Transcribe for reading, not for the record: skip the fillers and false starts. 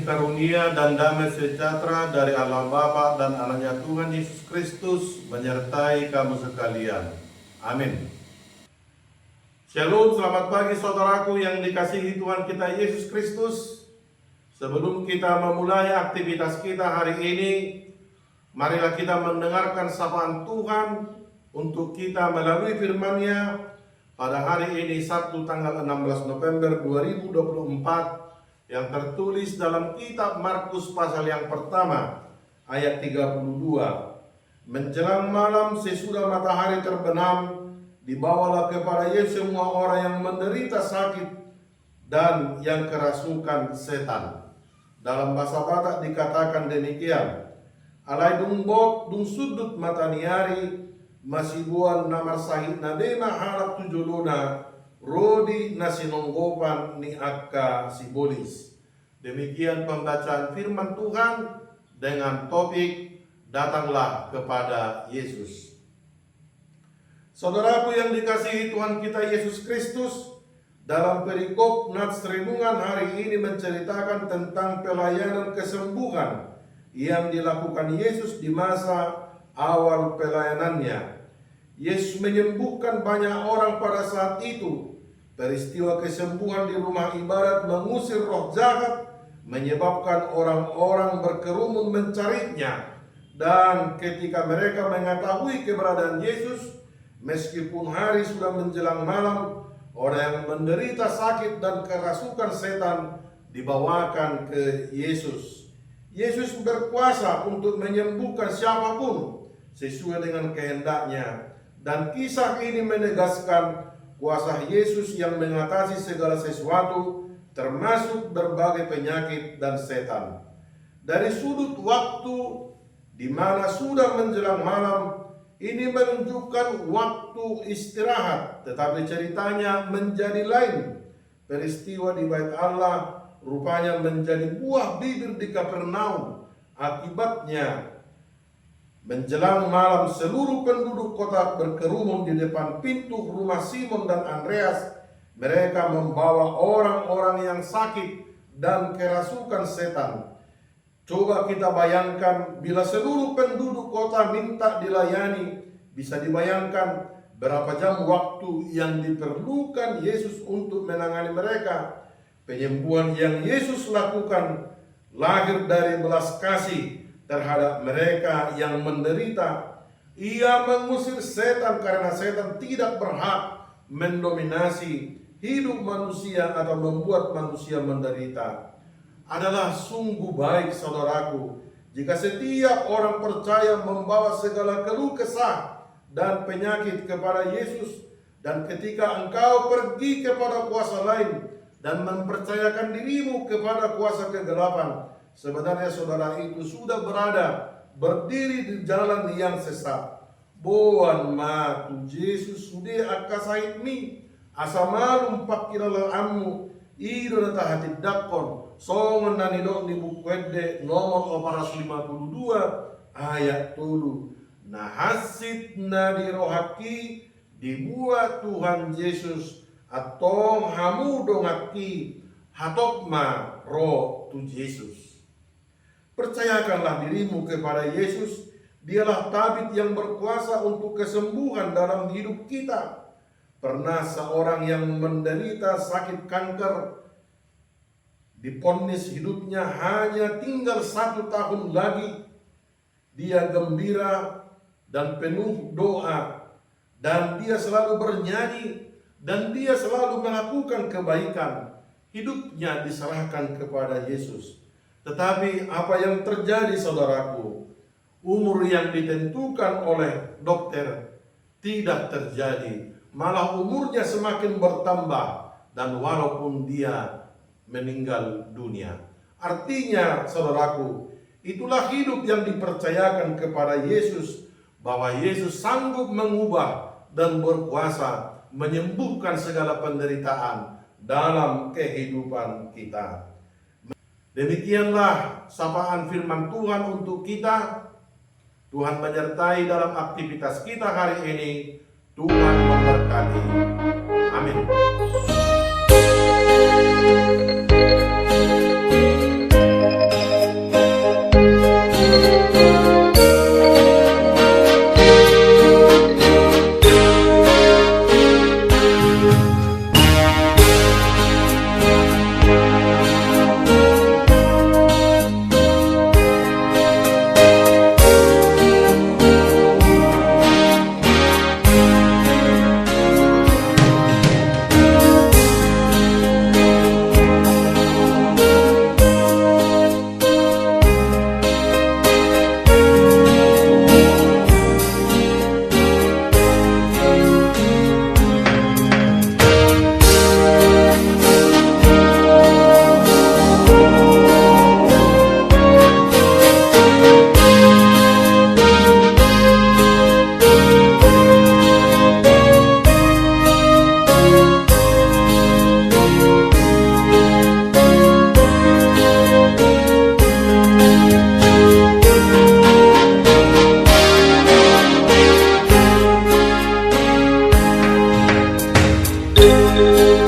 kasih karunia dan damai sejahtera dari Allah Bapa dan anaknya Tuhan Yesus Kristus menyertai kamu sekalian. Amin. Shalom, selamat pagi saudaraku yang dikasihi Tuhan kita Yesus Kristus. Sebelum kita memulai aktivitas kita hari ini, marilah kita mendengarkan sapaan Tuhan untuk kita melalui firman-Nya pada hari ini Sabtu tanggal 16 November 2024 yang tertulis dalam kitab Markus pasal yang pertama ayat 32. Menjelang malam sesudah matahari terbenam, dibawalah kepada Yesus semua orang yang menderita sakit dan yang kerasukan setan. Dalam bahasa Batak dikatakan demikian: alai dung bot dung sudut mata niari masibuan namar sahid nadena harap tujuluna rodi nasinonggopan ni akka sibolis. Demikian pembacaan firman Tuhan dengan topik datanglah kepada Yesus. Saudaraku yang dikasihi Tuhan kita Yesus Kristus, dalam perikop nats renungan hari ini menceritakan tentang pelayanan kesembuhan yang dilakukan Yesus di masa awal pelayanannya. Yesus menyembuhkan banyak orang pada saat itu. Peristiwa kesembuhan di rumah ibadat mengusir roh jahat, menyebabkan orang-orang berkerumun mencarinya. Dan ketika mereka mengetahui keberadaan Yesus, meskipun hari sudah menjelang malam, orang yang menderita sakit dan kerasukan setan dibawakan ke Yesus. Yesus berkuasa untuk menyembuhkan siapapun sesuai dengan kehendaknya. Dan kisah ini menegaskan kuasa Yesus yang mengatasi segala sesuatu, termasuk berbagai penyakit dan setan. Dari sudut waktu di mana sudah menjelang malam, ini menunjukkan waktu istirahat, tetapi ceritanya menjadi lain. Peristiwa di Bait Allah rupanya menjadi buah bibir di Kapernaum. Akibatnya, menjelang malam seluruh penduduk kota berkerumun di depan pintu rumah Simon dan Andreas. Mereka membawa orang-orang yang sakit dan kerasukan setan. Coba kita bayangkan bila seluruh penduduk kota minta dilayani, bisa dibayangkan berapa jam waktu yang diperlukan Yesus untuk menangani mereka. Penyembuhan yang Yesus lakukan lahir dari belas kasih terhadap mereka yang menderita. Ia mengusir setan karena setan tidak berhak mendominasi hidup manusia atau membuat manusia menderita. Adalah sungguh baik saudaraku jika setiap orang percaya membawa segala keluh kesah dan penyakit kepada Yesus, dan ketika engkau pergi kepada kuasa lain dan mempercayakan dirimu kepada kuasa kegelapan, sebenarnya saudara itu sudah berdiri di jalan yang sesat. Boan ma tu Yesus sudah akasait mi asa malum pakira amu ido nata hati dakon songon nani dok di buku ede nomor 452 ayat 7. Nah hasit na di rohaki dibuat Tuhan Yesus atong hamu dongaki hatokma roh tu Yesus. Percayakanlah dirimu kepada Yesus. Dialah tabib yang berkuasa untuk kesembuhan dalam hidup kita. Pernah seorang yang menderita sakit kanker divonis hidupnya hanya tinggal 1 tahun lagi. Dia gembira dan penuh doa, dan dia selalu bernyanyi, dan dia selalu melakukan kebaikan. Hidupnya diserahkan kepada Yesus. Tetapi apa yang terjadi saudaraku? Umur yang ditentukan oleh dokter tidak terjadi. Malah umurnya semakin bertambah, dan walaupun dia meninggal dunia. Artinya saudaraku, itulah hidup yang dipercayakan kepada Yesus, bahwa Yesus sanggup mengubah dan berkuasa menyembuhkan segala penderitaan dalam kehidupan kita. Demikianlah sapaan firman Tuhan untuk kita. Tuhan menyertai dalam aktivitas kita hari ini. Tuhan memberkati. Amin. Yesus.